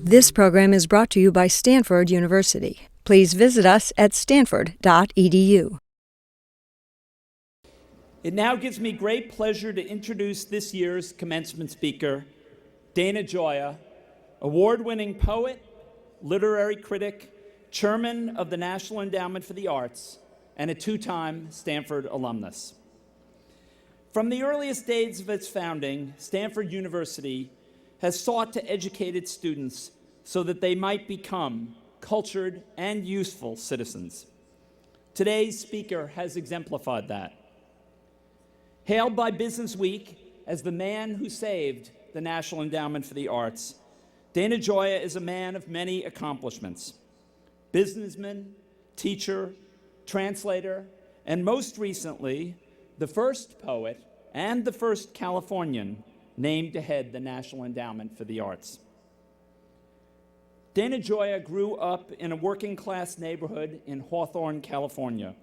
This program is brought to you by Stanford University. Please visit us at stanford.edu. It now gives me great pleasure to introduce this year's commencement speaker, Dana Gioia, award-winning poet, literary critic, chairman of the National Endowment for the Arts, and a two-time Stanford alumnus. From the earliest days of its founding, Stanford University has sought to educate its students so that they might become cultured and useful citizens. Today's speaker has exemplified that. Hailed by Business Week as the man who saved the National Endowment for the Arts, Dana Gioia is a man of many accomplishments. Businessman, teacher, translator, and most recently, the first poet and the first Californian named to head the National Endowment for the Arts. Dana Gioia grew up in a working-class neighborhood in Hawthorne, California,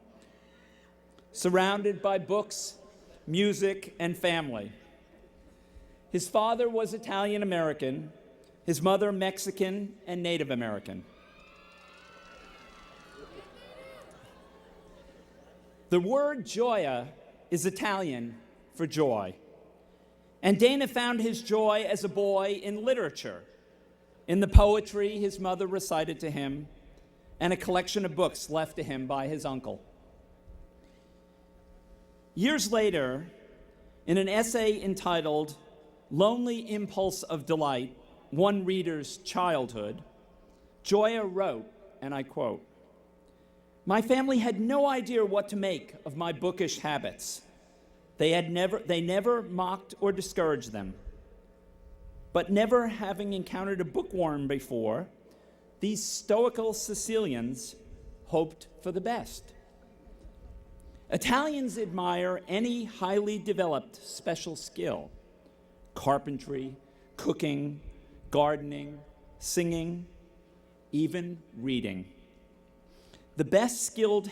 surrounded by books, music, and family. His father was Italian-American, his mother Mexican and Native American. The word Gioia is Italian for joy, and Dana found his joy as a boy in literature, in the poetry his mother recited to him, and a collection of books left to him by his uncle. Years later, in an essay entitled Lonely Impulse of Delight, One Reader's Childhood, Gioia wrote, and I quote, "My family had no idea what to make of my bookish habits. They never mocked or discouraged them. But never having encountered a bookworm before, these stoical Sicilians hoped for the best. Italians admire any highly developed special skill: carpentry, cooking, gardening, singing, even reading. The best skills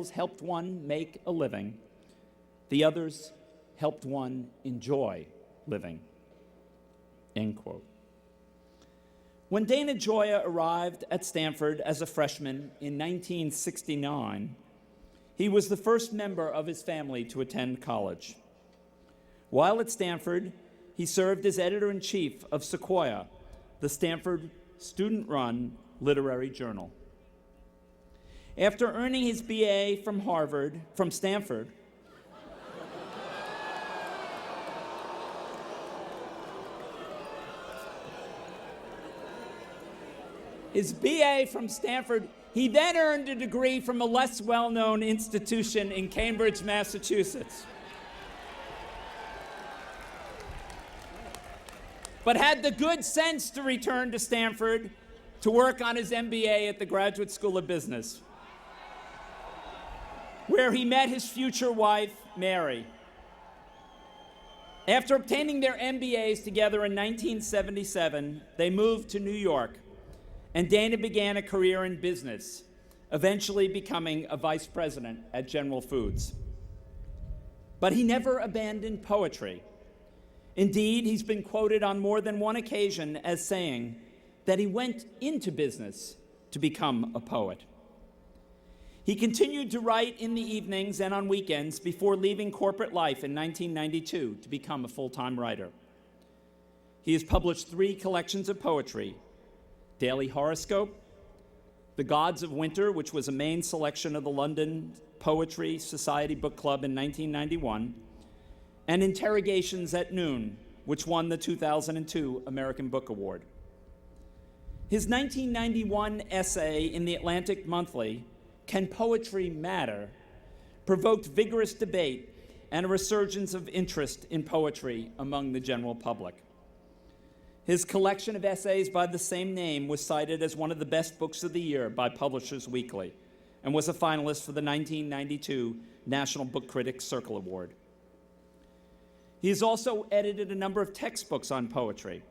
helped one make a living. The others helped one enjoy living." End quote. When Dana Gioia arrived at Stanford as a freshman in 1969, he was the first member of his family to attend college. While at Stanford, he served as editor-in-chief of Sequoia, the Stanford student-run literary journal. After earning his BA from Stanford, his BA from Stanford, he then earned a degree from a less well-known institution in Cambridge, Massachusetts. But had the good sense to return to Stanford to work on his MBA at the Graduate School of Business, where he met his future wife, Mary. After obtaining their MBAs together in 1977, they moved to New York, and Dana began a career in business, eventually becoming a vice president at General Foods. But he never abandoned poetry. Indeed, he's been quoted on more than one occasion as saying that he went into business to become a poet. He continued to write in the evenings and on weekends before leaving corporate life in 1992 to become a full-time writer. He has published 3 collections of poetry: Daily Horoscope, The Gods of Winter, which was a main selection of the London Poetry Society Book Club in 1991, and Interrogations at Noon, which won the 2002 American Book Award. His 1991 essay in the Atlantic Monthly, Can Poetry Matter?, provoked vigorous debate and a resurgence of interest in poetry among the general public. His collection of essays by the same name was cited as one of the best books of the year by Publishers Weekly and was a finalist for the 1992 National Book Critics Circle Award. He has also edited a number of textbooks on poetry,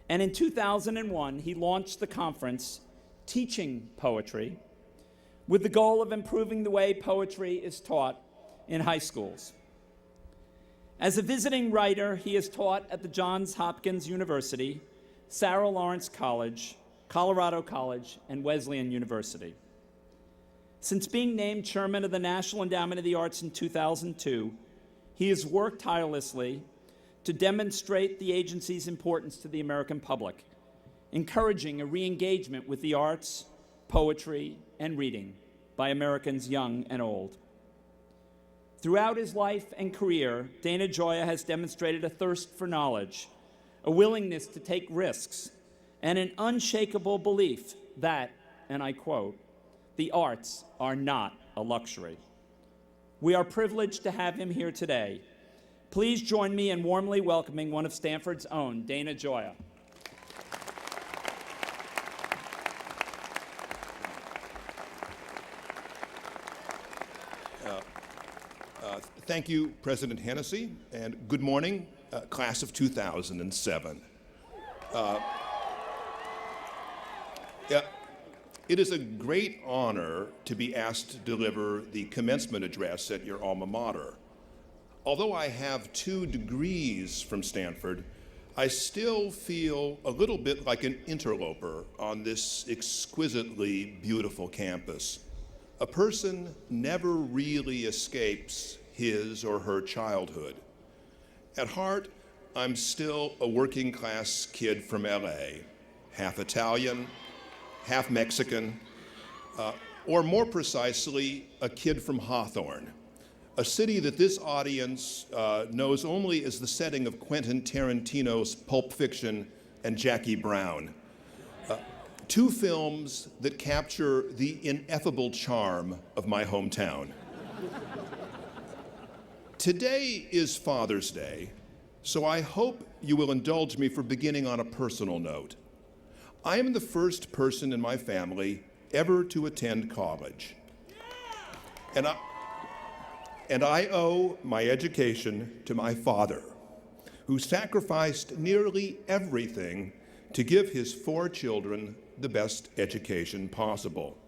and in 2001, he launched the conference Teaching Poetry with the goal of improving the way poetry is taught in high schools. As a visiting writer, he has taught at the Johns Hopkins University, Sarah Lawrence College, Colorado College, and Wesleyan University. Since being named chairman of the National Endowment of the Arts in 2002, he has worked tirelessly to demonstrate the agency's importance to the American public, encouraging a re-engagement with the arts, poetry, and reading by Americans young and old. Throughout his life and career, Dana Gioia has demonstrated a thirst for knowledge, a willingness to take risks, and an unshakable belief that, and I quote, "the arts are not a luxury." We are privileged to have him here today. Please join me in warmly welcoming one of Stanford's own, Dana Gioia. Thank you, President Hennessy, and good morning, class of 2007. It is a great honor to be asked to deliver the commencement address at your alma mater. Although I have 2 degrees from Stanford, I still feel a little bit like an interloper on this exquisitely beautiful campus. A person never really escapes his or her childhood. At heart, I'm still a working class kid from LA, half Italian, half Mexican, or more precisely, a kid from Hawthorne, a city that this audience knows only as the setting of Quentin Tarantino's Pulp Fiction and Jackie Brown. 2 films that capture the ineffable charm of my hometown. Today is Father's Day, so I hope you will indulge me for beginning on a personal note. I am the first person in my family ever to attend college. And I owe my education to my father, who sacrificed nearly everything to give his 4 children the best education possible.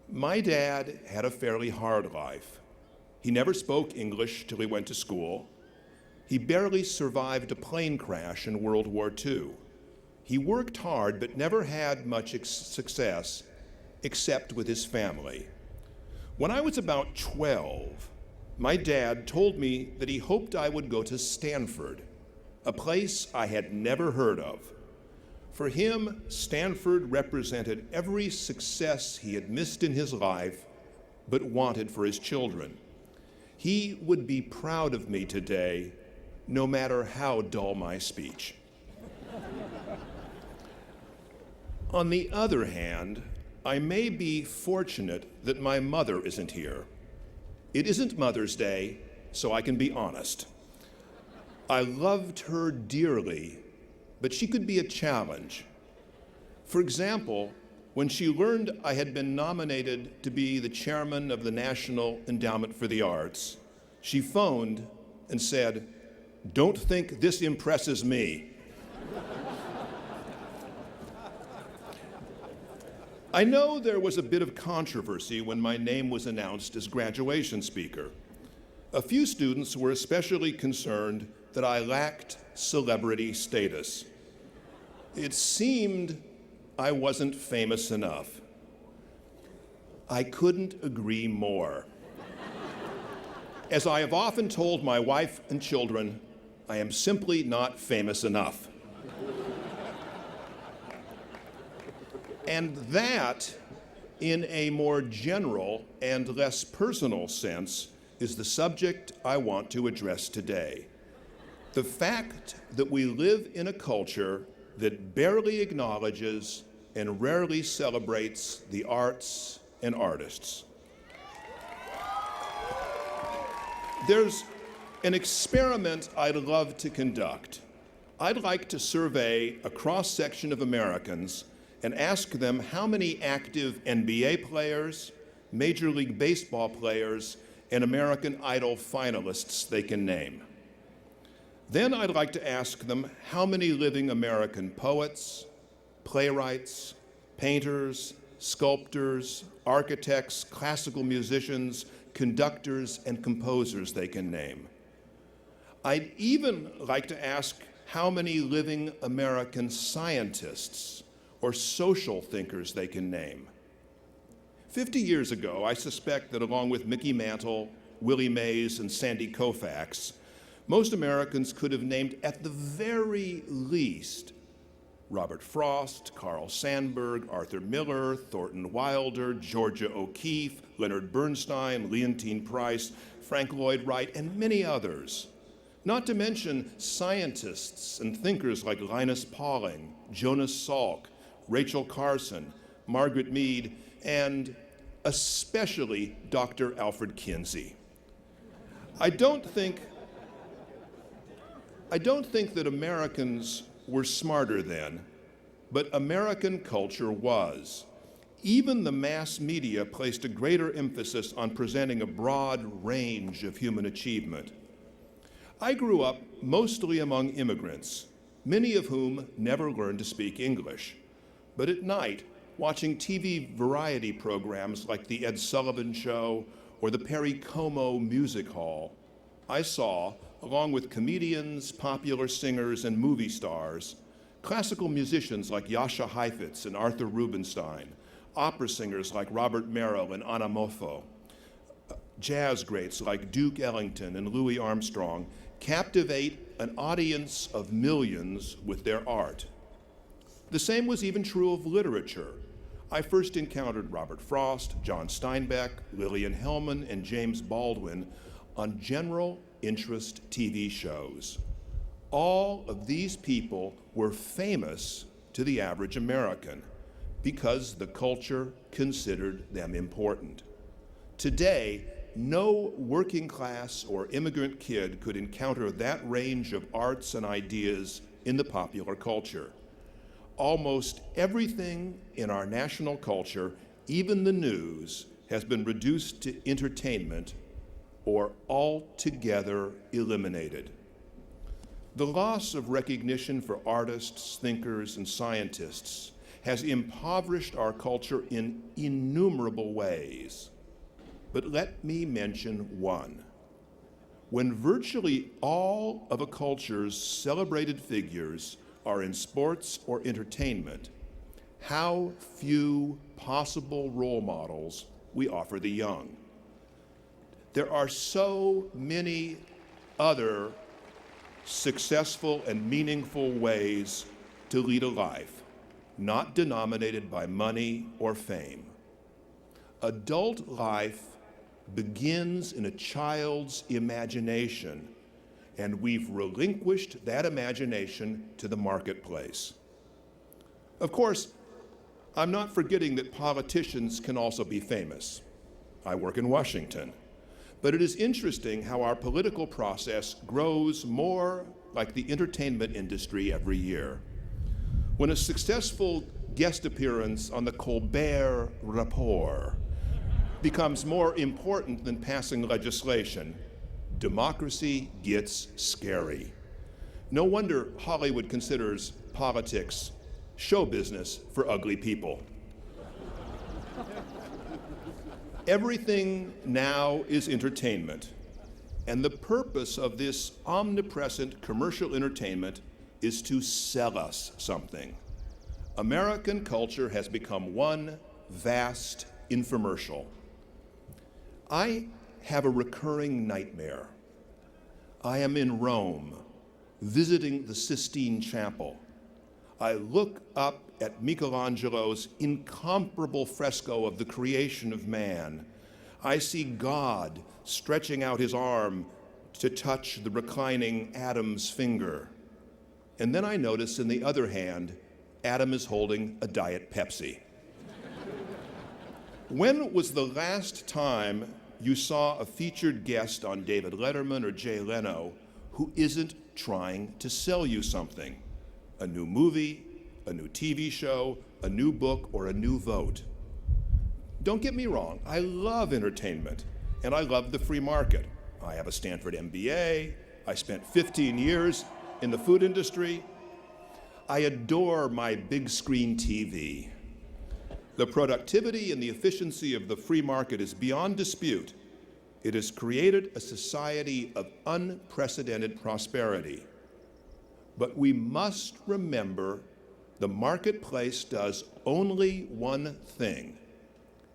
My dad had a fairly hard life. He never spoke English till he went to school. He barely survived a plane crash in World War II. He worked hard but never had much success except with his family. When I was about 12, my dad told me that he hoped I would go to Stanford, a place I had never heard of. For him, Stanford represented every success he had missed in his life but wanted for his children. He would be proud of me today, no matter how dull my speech. On the other hand, I may be fortunate that my mother isn't here. It isn't Mother's Day, so I can be honest. I loved her dearly, but she could be a challenge. For example, when she learned I had been nominated to be the chairman of the National Endowment for the Arts, she phoned and said, "Don't think this impresses me." I know there was a bit of controversy when my name was announced as graduation speaker. A few students were especially concerned that I lacked celebrity status. It seemed I wasn't famous enough. I couldn't agree more. As I have often told my wife and children, I am simply not famous enough. And that, in a more general and less personal sense, is the subject I want to address today. The fact that we live in a culture that barely acknowledges and rarely celebrates the arts and artists. There's an experiment I'd love to conduct. I'd like to survey a cross-section of Americans and ask them how many active NBA players, Major League Baseball players, and American Idol finalists they can name. Then I'd like to ask them how many living American poets, playwrights, painters, sculptors, architects, classical musicians, conductors, and composers they can name. I'd even like to ask how many living American scientists or social thinkers they can name. 50 years ago, I suspect that along with Mickey Mantle, Willie Mays, and Sandy Koufax, most Americans could have named at the very least Robert Frost, Carl Sandburg, Arthur Miller, Thornton Wilder, Georgia O'Keeffe, Leonard Bernstein, Leontine Price, Frank Lloyd Wright, and many others. Not to mention scientists and thinkers like Linus Pauling, Jonas Salk, Rachel Carson, Margaret Mead, and especially Dr. Alfred Kinsey. I don't think that Americans were smarter then, but American culture was. Even the mass media placed a greater emphasis on presenting a broad range of human achievement. I grew up mostly among immigrants, many of whom never learned to speak English. But at night, watching TV variety programs like The Ed Sullivan Show or the Perry Como Music Hall, I saw, along with comedians, popular singers, and movie stars, classical musicians like Jascha Heifetz and Arthur Rubinstein, opera singers like Robert Merrill and Anna Moffo, jazz greats like Duke Ellington and Louis Armstrong captivate an audience of millions with their art. The same was even true of literature. I first encountered Robert Frost, John Steinbeck, Lillian Hellman, and James Baldwin on general interest TV shows. All of these people were famous to the average American because the culture considered them important. Today, no working class or immigrant kid could encounter that range of arts and ideas in the popular culture. Almost everything in our national culture, even the news, has been reduced to entertainment or altogether eliminated. The loss of recognition for artists, thinkers, and scientists has impoverished our culture in innumerable ways. But let me mention one. When virtually all of a culture's celebrated figures are in sports or entertainment, how few possible role models we offer the young. There are so many other successful and meaningful ways to lead a life, not denominated by money or fame. Adult life begins in a child's imagination, and we've relinquished that imagination to the marketplace. Of course, I'm not forgetting that politicians can also be famous. I work in Washington. But it is interesting how our political process grows more like the entertainment industry every year. When a successful guest appearance on the Colbert Report becomes more important than passing legislation, democracy gets scary. No wonder Hollywood considers politics show business for ugly people. Everything now is entertainment, and the purpose of this omnipresent commercial entertainment is to sell us something. American culture has become one vast infomercial. I have a recurring nightmare. I am in Rome, visiting the Sistine Chapel. I look up at Michelangelo's incomparable fresco of the creation of man. I see God stretching out his arm to touch the reclining Adam's finger. And then I notice in the other hand, Adam is holding a Diet Pepsi. When was the last time you saw a featured guest on David Letterman or Jay Leno who isn't trying to sell you something? A new movie, a new TV show, a new book, or a new vote. Don't get me wrong, I love entertainment, and I love the free market. I have a Stanford MBA, I spent 15 years in the food industry. I adore my big screen TV. The productivity and the efficiency of the free market is beyond dispute, It has created a society of unprecedented prosperity. But we must remember the marketplace does only one thing.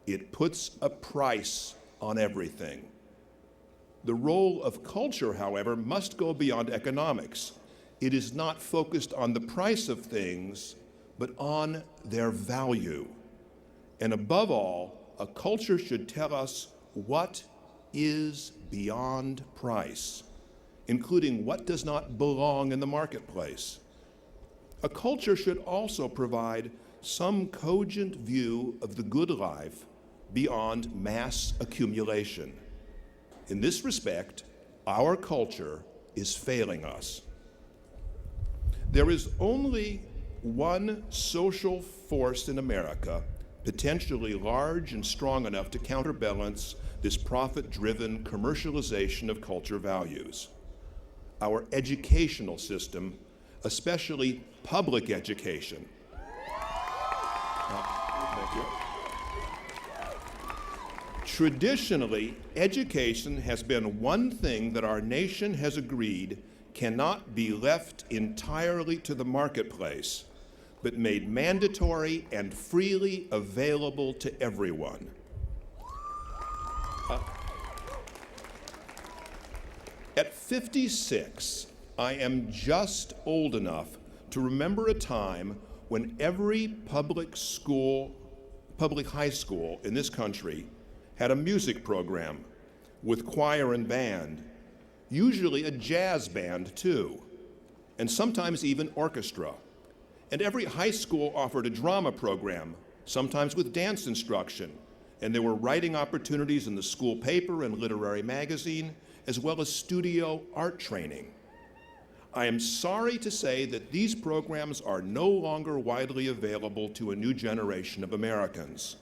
It puts a price on everything. The role of culture, however, must go beyond economics. It is not focused on the price of things, but on their value. And above all, a culture should tell us what is beyond price, including what does not belong in the marketplace. A culture should also provide some cogent view of the good life beyond mass accumulation. In this respect, our culture is failing us. There is only one social force in America potentially large and strong enough to counterbalance this profit-driven commercialization of culture values. Our educational system, especially public education. Thank you. Traditionally, education has been one thing that our nation has agreed cannot be left entirely to the marketplace, but made mandatory and freely available to everyone. At 56, I am just old enough to remember a time when every public high school in this country had a music program with choir and band, usually a jazz band too, and sometimes even orchestra. And every high school offered a drama program, sometimes with dance instruction, and there were writing opportunities in the school paper and literary magazine, as well as studio art training. I am sorry to say that these programs are no longer widely available to a new generation of Americans.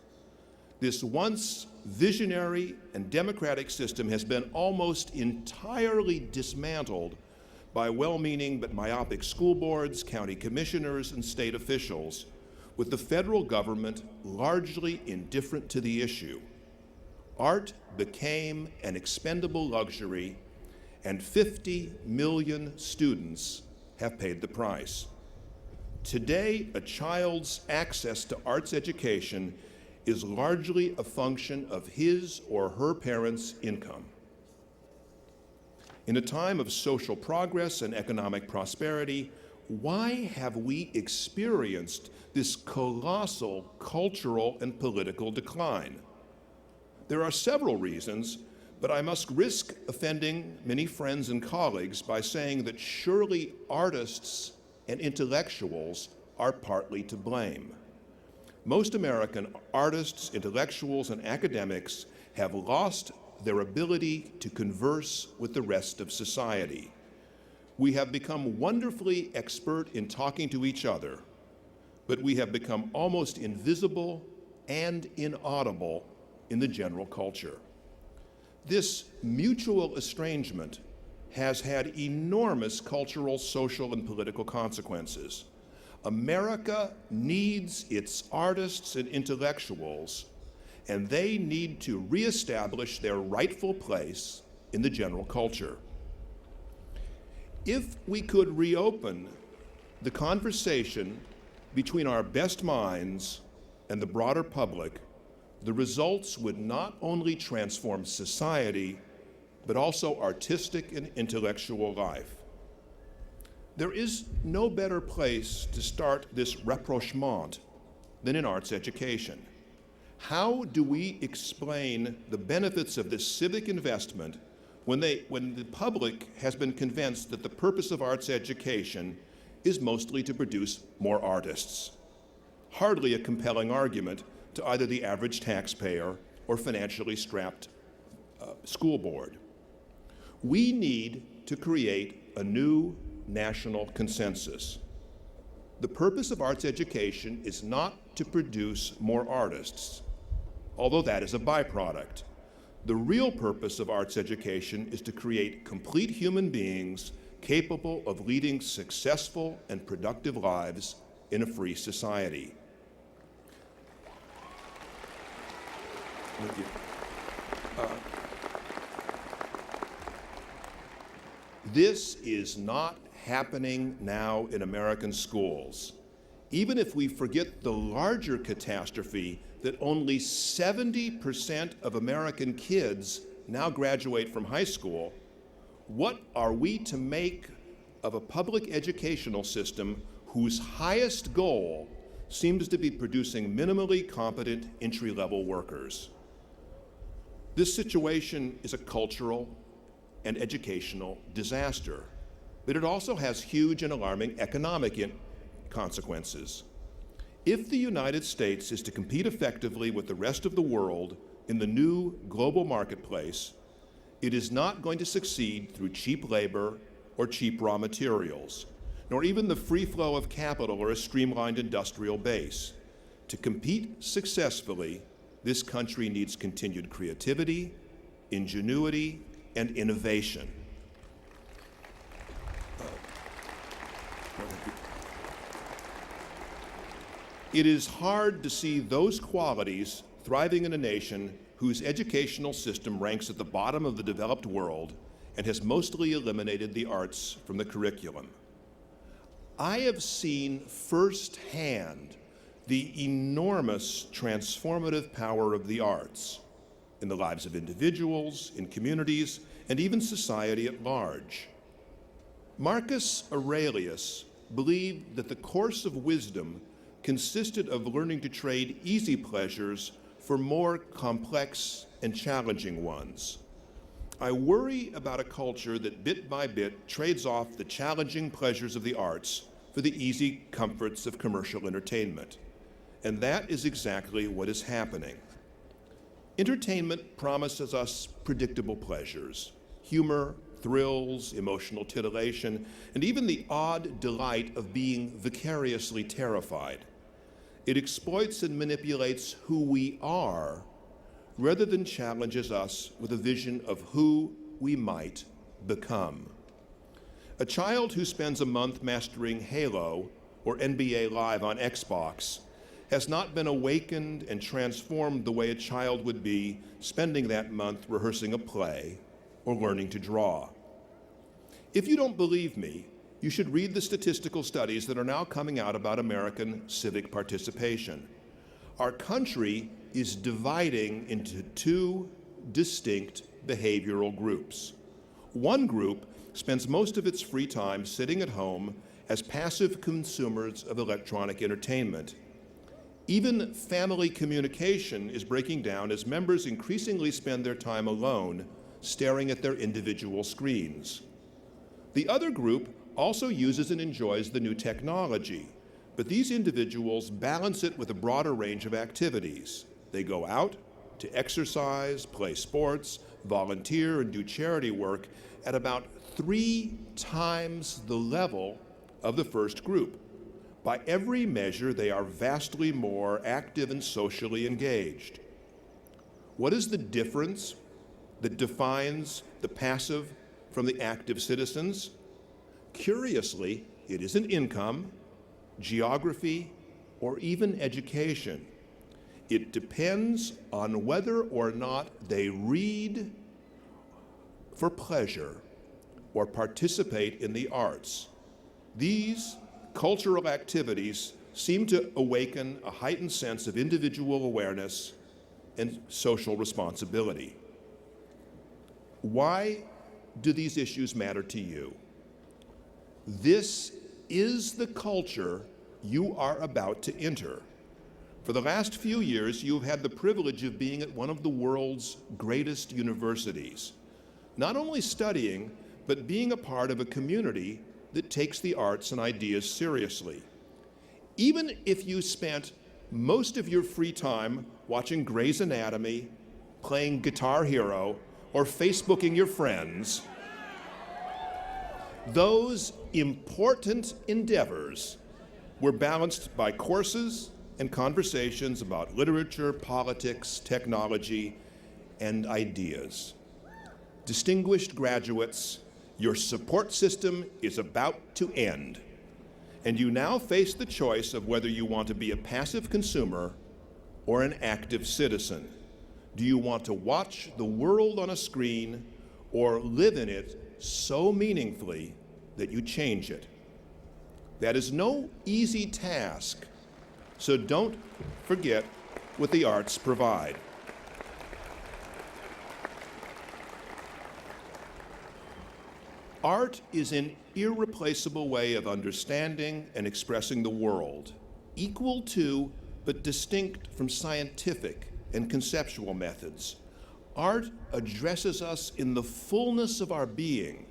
This once visionary and democratic system has been almost entirely dismantled by well-meaning but myopic school boards, county commissioners, and state officials, with the federal government largely indifferent to the issue. Art became an expendable luxury, and 50 million students have paid the price. Today, a child's access to arts education is largely a function of his or her parents' income. In a time of social progress and economic prosperity, why have we experienced this colossal cultural and political decline? There are several reasons, but I must risk offending many friends and colleagues by saying that surely artists and intellectuals are partly to blame. Most American artists, intellectuals, and academics have lost their ability to converse with the rest of society. We have become wonderfully expert in talking to each other, but we have become almost invisible and inaudible in the general culture. This mutual estrangement has had enormous cultural, social, and political consequences. America needs its artists and intellectuals, and they need to reestablish their rightful place in the general culture. If we could reopen the conversation between our best minds and the broader public, the results would not only transform society, but also artistic and intellectual life. There is no better place to start this rapprochement than in arts education. How do we explain the benefits of this civic investment when the public has been convinced that the purpose of arts education is mostly to produce more artists? Hardly a compelling argument to either the average taxpayer or financially strapped school board. We need to create a new national consensus. The purpose of arts education is not to produce more artists, although that is a byproduct. The real purpose of arts education is to create complete human beings capable of leading successful and productive lives in a free society. Thank you. This is not happening now in American schools. Even if we forget the larger catastrophe that only 70% of American kids now graduate from high school, what are we to make of a public educational system whose highest goal seems to be producing minimally competent entry-level workers? This situation is a cultural and educational disaster, but it also has huge and alarming economic consequences. If the United States is to compete effectively with the rest of the world in the new global marketplace, it is not going to succeed through cheap labor or cheap raw materials, nor even the free flow of capital or a streamlined industrial base. To compete successfully, this country needs continued creativity, ingenuity, and innovation. It is hard to see those qualities thriving in a nation whose educational system ranks at the bottom of the developed world and has mostly eliminated the arts from the curriculum. I have seen firsthand the enormous transformative power of the arts in the lives of individuals, in communities, and even society at large. Marcus Aurelius believed that the course of wisdom consisted of learning to trade easy pleasures for more complex and challenging ones. I worry about a culture that bit by bit trades off the challenging pleasures of the arts for the easy comforts of commercial entertainment. And that is exactly what is happening. Entertainment promises us predictable pleasures, humor, thrills, emotional titillation, and even the odd delight of being vicariously terrified. It exploits and manipulates who we are rather than challenges us with a vision of who we might become. A child who spends a month mastering Halo or NBA Live on Xbox has not been awakened and transformed the way a child would be spending that month rehearsing a play or learning to draw. If you don't believe me, you should read the statistical studies that are now coming out about American civic participation. Our country is dividing into two distinct behavioral groups. One group spends most of its free time sitting at home as passive consumers of electronic entertainment. Even family communication is breaking down as members increasingly spend their time alone, staring at their individual screens. The other group also uses and enjoys the new technology, but these individuals balance it with a broader range of activities. They go out to exercise, play sports, volunteer, and do charity work at about 3 times the level of the first group. By every measure, they are vastly more active and socially engaged. What is the difference that defines the passive from the active citizens? Curiously, it isn't income, geography, or even education. It depends on whether or not they read for pleasure or participate in the arts. These cultural activities seem to awaken a heightened sense of individual awareness and social responsibility. Why do these issues matter to you? This is the culture you are about to enter. For the last few years, you have had the privilege of being at one of the world's greatest universities, not only studying, but being a part of a community that takes the arts and ideas seriously. Even if you spent most of your free time watching Grey's Anatomy, playing Guitar Hero, or Facebooking your friends, those important endeavors were balanced by courses and conversations about literature, politics, technology, and ideas. Distinguished graduates, your support system is about to end, and you now face the choice of whether you want to be a passive consumer or an active citizen. Do you want to watch the world on a screen or live in it so meaningfully that you change it. That is no easy task, so don't forget what the arts provide. Art is an irreplaceable way of understanding and expressing the world, equal to but distinct from scientific and conceptual methods. Art addresses us in the fullness of our being,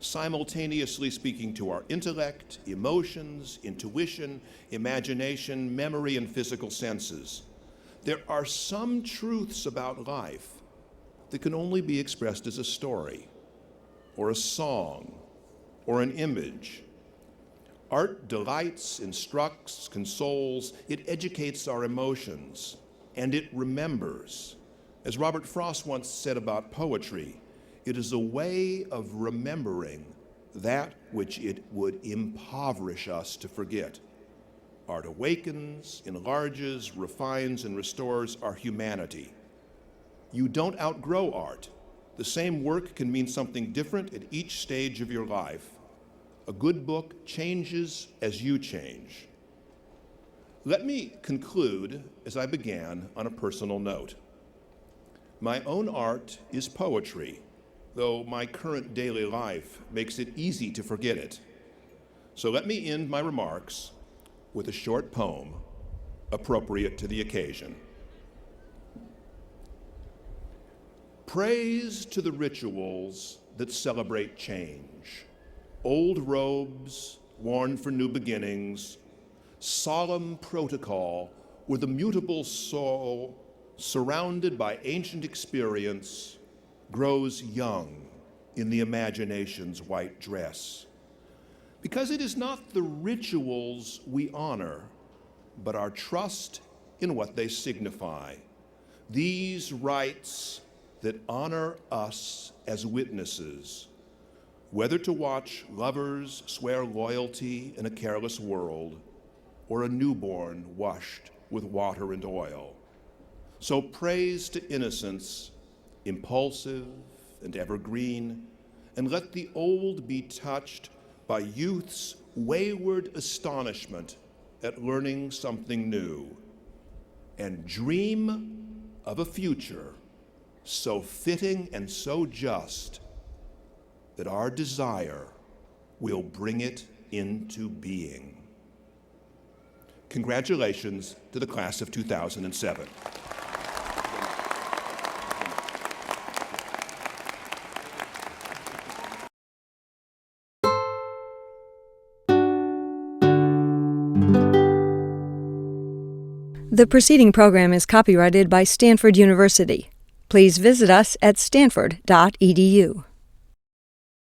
simultaneously speaking to our intellect, emotions, intuition, imagination, memory, and physical senses. There are some truths about life that can only be expressed as a story, or a song, or an image. Art delights, instructs, consoles, it educates our emotions, and it remembers. As Robert Frost once said about poetry, it is a way of remembering that which it would impoverish us to forget. Art awakens, enlarges, refines, and restores our humanity. You don't outgrow art. The same work can mean something different at each stage of your life. A good book changes as you change. Let me conclude, as I began, on a personal note. My own art is poetry, though my current daily life makes it easy to forget it. So let me end my remarks with a short poem appropriate to the occasion. Praise to the rituals that celebrate change. Old robes worn for new beginnings, solemn protocol with a mutable soul surrounded by ancient experience grows young in the imagination's white dress. Because it is not the rituals we honor, but our trust in what they signify. These rites that honor us as witnesses, whether to watch lovers swear loyalty in a careless world, or a newborn washed with water and oil. So praise to innocence, impulsive and evergreen, and let the old be touched by youth's wayward astonishment at learning something new, and dream of a future so fitting and so just that our desire will bring it into being. Congratulations to the class of 2007. The preceding program is copyrighted by Stanford University. Please visit us at stanford.edu.